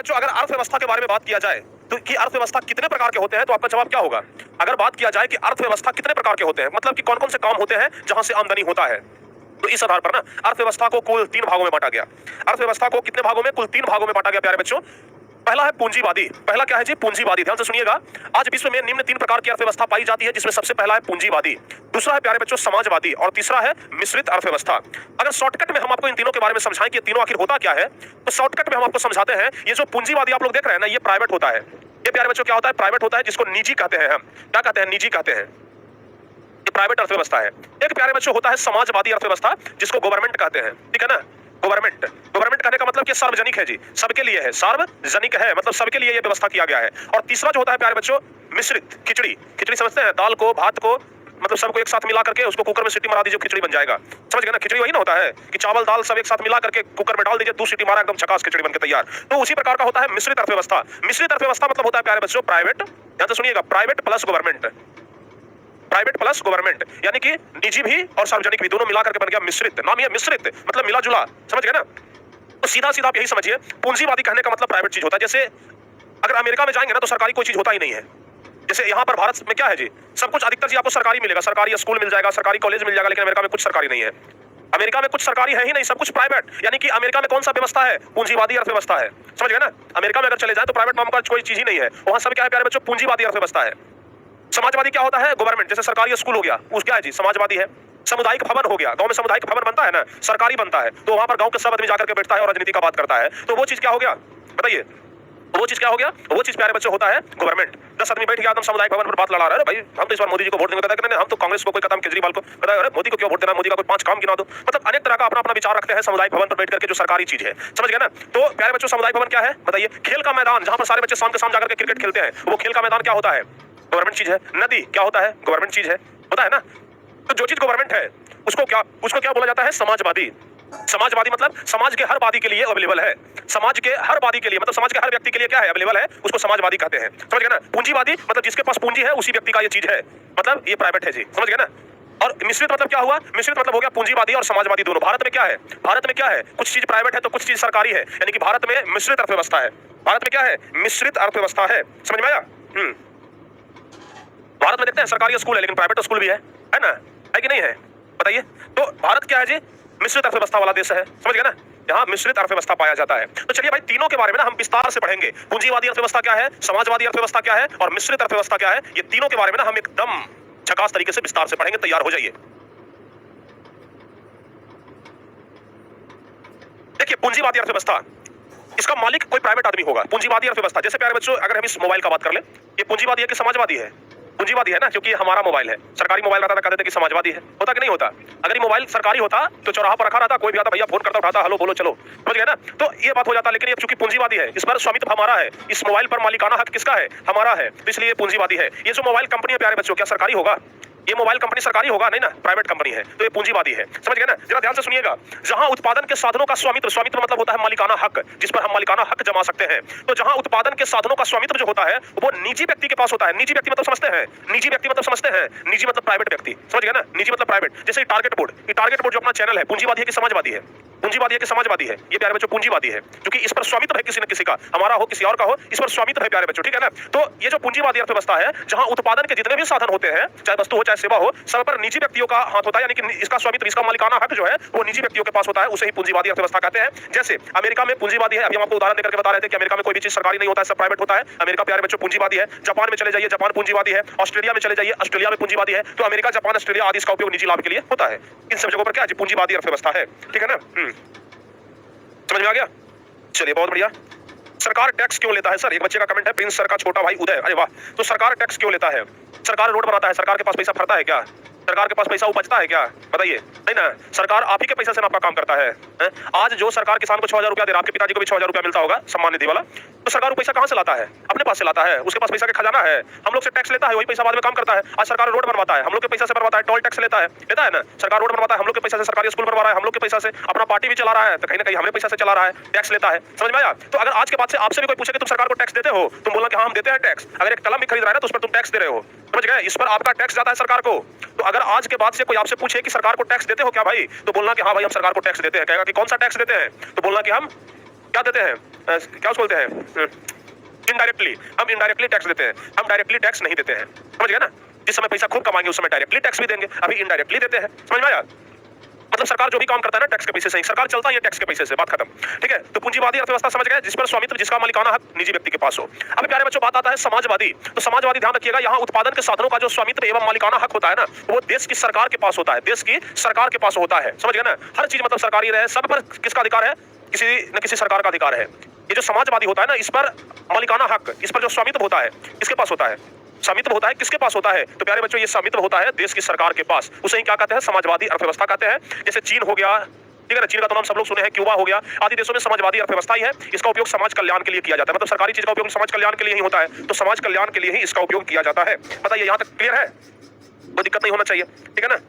बच्चों अगर अर्थव्यवस्था के बारे में बात किया जाए तो कि अर्थव्यवस्था कितने प्रकार के होते हैं, तो आपका जवाब क्या होगा? अगर बात किया जाए कि अर्थव्यवस्था कितने प्रकार के होते हैं, मतलब कि कौन-कौन से काम होते हैं जहां से आमदनी होता है, तो इस आधार पर ना अर्थव्यवस्था को कुल 3 भागों में बांटा गया। अर्थव्यवस्था को कितने भागों में? कुल 3 भागों में बांटा गया प्यारे बच्चों। पहला है पूंजीवादी। पहला क्या है जी? पूंजीवादी। ध्यान से सुनिएगा, आज विश्व में निम्न 3 प्रकार की अर्थव्यवस्था पाई जाती है, जिसमें सबसे पहला है पूंजीवादी, दूसरा है प्यारे बच्चों समाजवादी और तीसरा है मिश्रित अर्थव्यवस्था। अगर शॉर्टकट में हम आपको इन तीनों के बारे में समझाएं कि ये तीनों आखिर होता क्या है, तो शॉर्टकट में हम आपको समझाते हैं। ये जो पूंजीवादी आप लोग देख रहे हैं ना, ये प्राइवेट होता है। ये प्यारे बच्चों क्या होता है? प्राइवेट होता है, जिसको निजी कहते हैं। हम क्या कहते हैं? निजी कहते हैं। ये प्राइवेट अर्थव्यवस्था है। एक प्यारे बच्चों होता है समाजवादी अर्थव्यवस्था, जिसको गवर्नमेंट कहते हैं। ठीक है ना? गवर्नमेंट। गवर्नमेंट कहने का मतलब कि सार्वजनिक है जी, सबके लिए है, सार्वजनिक है मतलब सबके लिए ये व्यवस्था किया गया है। और तीसरा जो होता है प्यारे बच्चों मिश्रित। खिचड़ी। खिचड़ी समझते हैं? दाल को, भात को, मतलब सबको एक साथ मिला करके उसको कुकर में सीटी मारा दीजिए, खिचड़ी बन जाएगा। समझ गए ना? खिचड़ी वही ना होता है कि चावल दाल सब एक साथ मिला करके कुकर में डाल दीजिए, 2 सीटी मारा, एकदम झकास खिचड़ी बनके तैयार। तो उसी प्रकार का होता है मिश्रित अर्थव्यवस्था। मिश्रित अर्थव्यवस्था मतलब होता है प्यारे बच्चों प्राइवेट, ध्यान से सुनिएगा, private plus government. Private plus government यानी कि निजी भी और सार्वजनिक भी, दोनों मिलाकर के बन गया मिश्रित। नाम ये मिश्रित मतलब मिला जुला। समझ गए ना? तो सीधा सीधा आप यही समझिए, पूंजीवादी कहने का मतलब प्राइवेट चीज होता है। जैसे अगर अमेरिका में जाएंगे ना तो सरकारी कोई चीज होता ही नहीं है। जैसे यहाँ पर भारत में क्या है जी, सब कुछ अधिकतर जी आपको सरकारी मिलेगा, सरकारी स्कूल मिल जाएगा, सरकारी कॉलेज मिल जाएगा, लेकिन अमेरिका में कुछ सरकारी नहीं है। अमेरिका में कुछ सरकारी है ही नहीं, सब कुछ प्राइवेट। यानी कि अमेरिका में कौन सा व्यवस्था है? पूंजीवादी अर्थव्यवस्था है। समझ गए ना? अमेरिका में अगर चले जाए तो प्राइवेट नाम का कोई चीज ही नहीं है, वहां सब क्या है प्यारे बच्चों? पूंजीवादी अर्थव्यवस्था है। समाजवादी क्या होता है? गवर्नमेंट। जैसे सरकारी स्कूल हो गया, उस क्या है जी? समाजवादी है। सामुदायिक भवन हो गया, गांव में सामुदायिक भवन बनता है ना, सरकारी बनता है, तो वहां पर गांव के सब आदमी जाकर के बैठता है और राजनीति का बात करता है, तो वो चीज क्या हो गया? बताइए, वो चीज क्या हो गया? वो चीज प्यारे बच्चों होता है गवर्नमेंट। 10 आदमी बैठ गया एकदम सामुदायिक भवन पर बात लड़ा रहा है, भाई हम तो इस बार मोदी जी को वोट देंगे, कहता है हम तो कांग्रेस को कोई कदम, केजरीवाल को कहता है मोदी को क्यों वोट देना, मोदी का कोई 5 काम गिना दो। मतलब अनेक तरह का अपना अपना विचार रखते हैं सामुदायिक भवन पर बैठ करके, जो सरकारी चीज है। समझ गए ना? तो प्यारे बच्चों सामुदायिक भवन क्या है बताइए? खेल का मैदान, जहां पर सारे बच्चे शाम के शाम जाकर के क्रिकेट खेलते हैं, वो खेल का मैदान क्या होता है? गवर्नमेंट चीज है। नदी क्या होता है? गवर्नमेंट चीज है, होता है ना? तो जो चीज गवर्नमेंट है उसको क्या बोला जाता है? समाजवादी। समाजवादी मतलब समाज के हर वादी के लिए अवेलेबल है। समाज के हर वादी के लिए मतलब समाज के हर व्यक्ति के लिए क्या है? अवेलेबल है, उसको समाजवादी कहते हैं। समझ गए ना? पूंजीवादी मतलब जिसके पास पूंजी है उसी व्यक्ति का ये चीज है, मतलब ये प्राइवेट है जी। समझ गए ना? और मिश्रित मतलब क्या हुआ? मिश्रित मतलब हो गया पूंजीवादी और समाजवादी दोनों। भारत में क्या है? भारत में क्या है? कुछ चीज प्राइवेट है तो कुछ चीज सरकारी है, यानी कि भारत में मिश्रित अर्थव्यवस्था है। भारत में क्या है? मिश्रित अर्थव्यवस्था है। समझ में आया? भारत में देखते हैं सरकारी स्कूल है लेकिन प्राइवेट स्कूल भी है ना? है कि नहीं है? बताइए। तो भारत क्या है जी? मिश्रित अर्थव्यवस्था वाला देश है। समझ गए ना? यहाँ मिश्रित अर्थव्यवस्था पाया जाता है। तो चलिए भाई, तीनों के बारे में ना हम विस्तार से पढ़ेंगे। पूंजीवादी अर्थव्यवस्था क्या है, समाजवादी अर्थव्यवस्था क्या है और मिश्रित अर्थव्यवस्था क्या है, ये तीनों के बारे में ना हम एकदम झकास तरीके से विस्तार से पढ़ेंगे। तैयार हो जाइए। देखिए, पूंजीवादी अर्थव्यवस्था, इसका मालिक कोई प्राइवेट आदमी होगा। पूंजीवादी अर्थव्यवस्था, जैसे प्यारे बच्चों अगर हम इस मोबाइल का बात कर ले, ये पूंजीवादी है कि समाजवादी है? पूंजीवादी है ना, क्योंकि ये हमारा मोबाइल है। सरकारी मोबाइल रहता था कहते थे कि समाजवादी है, होता कि नहीं होता? अगर ये मोबाइल सरकारी होता तो चौराहा पर रखा रहता, कोई भी आता भैया फोन करता, उठाता, हेलो बोलो चलो, समझ गए ना? तो ये बात हो जाता। लेकिन ये चूंकि पूंजीवादी है, इस पर स्वामित्व हमारा है, इस मोबाइल पर मालिकाना हक किसका है? हमारा है, तो इसलिए पूंजीवादी है। ये जो मोबाइल कंपनी है प्यारे बच्चों, क्या सरकारी होगा? ये मोबाइल कंपनी सरकारी होगा? नहीं ना, प्राइवेट कंपनी है, तो ये पूंजीवादी है। समझ गए ना? जरा ध्यान से सुनिएगा। जहां उत्पादन के साधनों का स्वामित्व, स्वामित्व मतलब होता है मालिकाना हक, जिस पर हम मालिकाना हक जमा सकते हैं। तो जहां उत्पादन के साधनों का स्वामित्व जो होता है वो निजी व्यक्ति के पास होता है। निजी व्यक्ति मतलब समझते हैं? निजी व्यक्ति मतलब समझते हैं? निजी मतलब प्राइवेट व्यक्ति। समझ गए ना? निजी मतलब प्राइवेट। जैसे टारगेट बोर्ड, ये टारगेट बोर्ड जो अपना चैनल है, पूंजीवादी है कि समाजवादी है? पूंजीवादी है कि समाजवादी है? ये प्यारे बच्चों पूंजीवादी है, क्योंकि इस पर स्वामित्व है किसी न किसी का, हमारा हो किसी और का हो, इस पर स्वामित्व है प्यारे बच्चों। ठीक है ना? तो ये जो पूंजीवादी अर्थव्यवस्था है, जहां उत्पादन के जितने भी साधन होते हैं, चाहे वस्तु हो चाहे सेवा हो, सब पर निजी व्यक्तियों का हाथ होता है, यानी कि इसका स्वामित्व, इसका मालिकाना हक जो है वो निजी व्यक्तियों के पास होता है, उसे ही पूंजीवादी अर्थव्यवस्था कहते हैं। जैसे अमेरिका में पूंजीवादी है, अभी हम आपको उदाहरण देकर के बता रहे थे कि अमेरिका में कोई भी चीज सरकारी नहीं होता है, सब प्राइवेट होता है। अमेरिका प्यारे बच्चों पूंजीवादी है। जापान में चले जाइए, जापान पूंजीवादी है। ऑस्ट्रेलिया में चले जाइए, ऑस्ट्रेलिया में पूंजीवादी है। तो अमेरिका, जापान, ऑस्ट्रेलिया आदि इसका उपयोग निजी लाभ के लिए होता है। इन सब जगहों पर क्या है? पूंजीवादी अर्थव्यवस्था है। ठीक है ना? समझ में आ गया? चलिए, बहुत बढ़िया। सरकार टैक्स क्यों लेता है सर? एक बच्चे का कमेंट है, प्रिंस सर का छोटा भाई उदय। अरे वाह। तो सरकार टैक्स क्यों लेता है? सरकार रोड बनाता है, सरकार के पास पैसा फरता है क्या? सरकार के पास पैसा उपजता है क्या? बताइए। नहीं ना, सरकार आप ही के पैसे से आपका काम करता है। आज जो सरकार किसान को 6000 रुपया दे रहा है, आपके पिताजी को भी 6000 रुपया मिलता होगा सम्मान निधि वाला, तो सरकार वो पैसा कहां से लाता है? अपने पास से लाता है। उसके पास पैसा का खजाना है, हम लोग से टैक्स लेता है, वही पैसा बाद में काम करता है। आज सरकार रोड बनवाता है, हम लोग के पैसा से बनवाता है, टोल टैक्स लेता है ना? सरकार रोड बनवाता है, हम लोग के पैसा से, सरकारी स्कूल बनवा रहा है, हम लोग के पैसा से, अपना पार्टी भी चला रहा है, तो कहीं ना कहीं हमारे पैसा से चला रहा है, टैक्स लेता है। समझ में आया? तो अगर आज के बाद से आपसे भी कोई पूछे कि तुम सरकार को टैक्स देते हो, तुम बोलना कि हाँ हम देते हैं टैक्स। अगर एक कलम भी खरीद रहा है ना तो उस पर तुम टैक्स दे रहे हो। समझ गए? इस पर आपका टैक्स जाता है सरकार को। तो अगर आज के बाद से कोई आपसे पूछे कि सरकार को टैक्स देते हो क्या भाई, तो बोलना कि हाँ भाई हम सरकार को टैक्स देते हैं। कहेगा कि कौन सा टैक्स देते हैं, तो बोलना कि हम क्या देते हैं, क्या उसको बोलते हैं, इनडायरेक्टली। हम इनडायरेक्टली टैक्स देते हैं, हम डायरेक्टली टैक्स नहीं देते हैं। समझ गया ना? जिस समय पैसा खूब कमाएंगे उस समय डायरेक्टली टैक्स भी देंगे, अभी इनडायरेक्टली देते हैं। समझ में आया? मतलब सरकार जो भी काम करता है ना टैक्स के पैसे से ही, सरकार चलता है ये टैक्स के पैसे से, बात खत्म। ठीक है, तो पूंजीवादी अर्थव्यवस्था समझ गए, जिस पर स्वामित्व, जिसका मालिकाना हक निजी व्यक्ति के पास हो। अब प्यारे बच्चों बात आता है समाजवादी। तो समाजवादी ध्यान रखिएगा, यहाँ उत्पादन के साधनों का जो स्वामित्व एवं मालिकाना हक होता है ना, वो देश की सरकार के पास होता है, देश की सरकार के पास होता है। समझ गए ना? हर चीज मतलब सरकारी रहे, सब पर किसका अधिकार है? किसी न किसी सरकार का अधिकार है। ये जो समाजवादी होता है ना, इस पर मालिकाना हक, इस पर जो स्वामित्व होता है किसके पास होता है? स्वामित्व होता है किसके पास होता है? तो प्यारे बच्चों ये स्वामित्व होता है देश की सरकार के पास। उसे ही क्या कहते हैं? समाजवादी अर्थव्यवस्था कहते हैं। जैसे चीन हो गया, ठीक है ना, चीन का तो नाम सब लोग सुने हैं, क्यूबा हो गया, आदि देशों में समाजवादी अर्थव्यवस्था ही है। इसका उपयोग समाज कल्याण के लिए किया जाता है, मतलब सरकारी चीज का उपयोग समाज कल्याण के लिए ही होता है, तो समाज कल्याण के लिए ही इसका उपयोग किया जाता है। बताइए यहाँ तक क्लियर है? कोई दिक्कत नहीं होना चाहिए, ठीक है ना?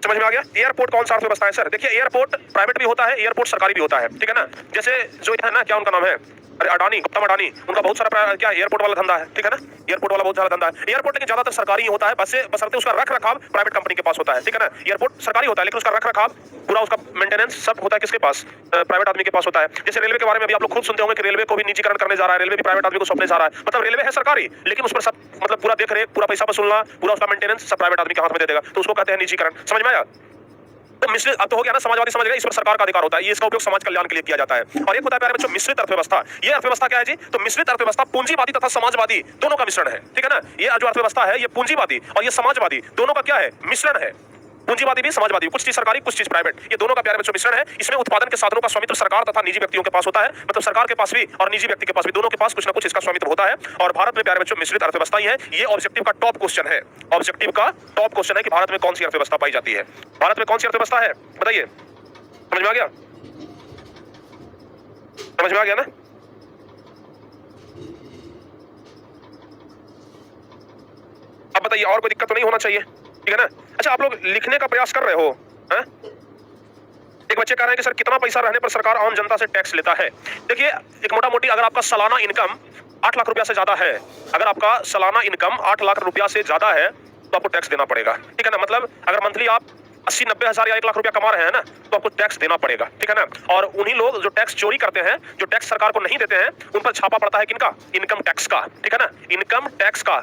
समझ में आ गया? एयरपोर्ट कौन सा अर्थव्यवस्था है सर? देखिए एयरपोर्ट प्राइवेट भी होता है, एयरपोर्ट सरकारी भी होता है, ठीक है ना? जैसे जो है ना, क्या उनका नाम है, अरे अडानी, गौतम अडानी, उनका बहुत सारा क्या एयरपोर्ट वाला धंधा है, ठीक है ना? एयरपोर्ट वाला बहुत सारा धंधा है। एयरपोर्ट लेकिन ज्यादातर सरकारी ही होता है, बशर्ते उसका रख रखाव प्राइवेट कंपनी के पास होता है, ठीक है ना? एयरपोर्ट सरकारी होता है लेकिन उसका रख रखाव पूरा, उसका मेंटेनेंस सब होता है किसके पास? प्राइवेट आदमी के पास होता है। जैसे रेलवे के बारे में भी आप लोग खूब सुनते होंगे कि रेलवे को भी निजीकरण करने जा रहा है, रेलवे भी प्राइवेट आदमी को सौंपने जा रहा है। मतलब रेलवे है सरकारी लेकिन उस पर सब मतलब पूरा देख रेख, पूरा पैसा वसूलना, पूरा उसका मेंटेनेंस सब प्राइवेट आदमी के हाथ में दे देगा, तो उसको कहते हैं निजीकरण। समझ में आया? तो मिश्रित, अब तो हो गया ना, समाजवादी समझ गए, इस पर सरकार का अधिकार होता है, ये इसका उपयोग समाज कल्याण के लिए किया जाता है। और एक होता है प्यारे बच्चों मिश्रित अर्थव्यवस्था। ये अर्थव्यवस्था क्या है जी? तो मिश्रित अर्थव्यवस्था पूंजीवादी तथा समाजवादी दोनों का मिश्रण है, ठीक है ना? ये जो अर्थव्यवस्था है ये पूंजीवादी और ये समाजवादी दोनों का क्या है? मिश्रण है। पूंजीवादी भी समाजवादी, कुछ चीज सरकारी कुछ चीज प्राइवेट, ये दोनों का प्यारे बच्चों मिश्रण है। इसमें उत्पादन के साधनों का स्वामित्व सरकार तथा निजी व्यक्तियों के पास होता है, मतलब सरकार के पास भी और निजी व्यक्ति के पास भी, दोनों के पास कुछ ना कुछ इसका स्वामित्व होता है। और भारत में प्यारे बच्चों मिश्रित अर्थव्यवस्था ही है। ये ऑब्जेक्टिव का टॉप क्वेश्चन है, ऑब्जेक्टिव का टॉप क्वेश्चन है कि भारत में कौन सी अर्थव्यवस्था पाई जाती है। भारत में कौन सी अर्थव्यवस्था है बताइए? समझ में आ गया? समझ में आ गया ना? अब बताइए और कोई दिक्कत तो नहीं होना चाहिए, ठीक है ना? अच्छा आप लोग लिखने का प्रयास कर रहे हो, हैं? एक बच्चे कह रहे हैं कि सर कितना पैसा रहने पर सरकार आम जनता से टैक्स लेता है? देखिए एक मोटा मोटी अगर आपका सालाना इनकम 8 लाख रुपया से ज्यादा है, अगर आपका सालाना इनकम 8 लाख रुपया से ज्यादा है तो आपको टैक्स देना पड़ेगा, ठीक है ना? मतलब अगर मंथली आप 80-90 हजार या 1 लाख रुपया कमा रहे हैं ना, तो आपको टैक्स देना पड़ेगा, ठीक है ना? और उन्हीं लोग जो टैक्स चोरी करते हैं, जो टैक्स सरकार को नहीं देते हैं, उन पर छापा पड़ता है किनका? इनकम टैक्स का, ठीक है ना? इनकम टैक्स का,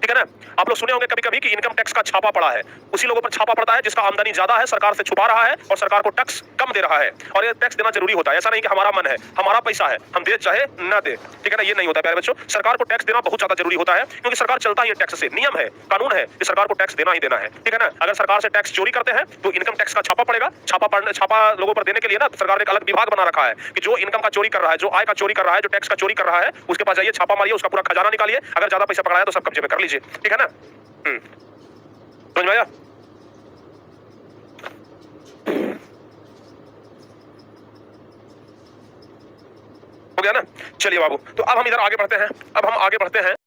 ठीक है ना? आप लोग सुने होंगे कभी कभी कि इनकम टैक्स का छापा पड़ा है, उसी लोगों पर छापा पड़ता है जिसका आमदनी ज्यादा है, सरकार से छुपा रहा है और सरकार को टैक्स कम दे रहा है। और ये टैक्स देना जरूरी होता है, ऐसा नहीं कि हमारा मन है, हमारा पैसा है, हम दे चाहे ना दे, ठीक है ना? ये नहीं होता प्यारे बच्चों, सरकार को टैक्स देना बहुत ज्यादा जरूरी होता है, क्योंकि सरकार चलता ही टैक्स से, नियम है, कानून है कि सरकार को टैक्स देना ही देना है, ठीक है ना? अगर सरकार से टैक्स चोरी करते हैं तो इनकम टैक्स का छापा पड़ेगा। छापा लोगों पर देने के लिए ना सरकार ने एक अलग विभाग बना रखा है कि जो इनकम का चोरी कर रहा है, जो आय का चोरी कर रहा है, जो टैक्स का चोरी कर रहा है, उसके पास जाइए, छापा मारिए, उसका पूरा खजाना निकालिए, अगर ज्यादा पैसा पकड़ाया तो सब कब्जे में कर लीजिए, ठीक है ना? समझ में आया? हो गया ना? चलिए बाबू, तो अब हम इधर आगे बढ़ते हैं, अब हम आगे बढ़ते हैं।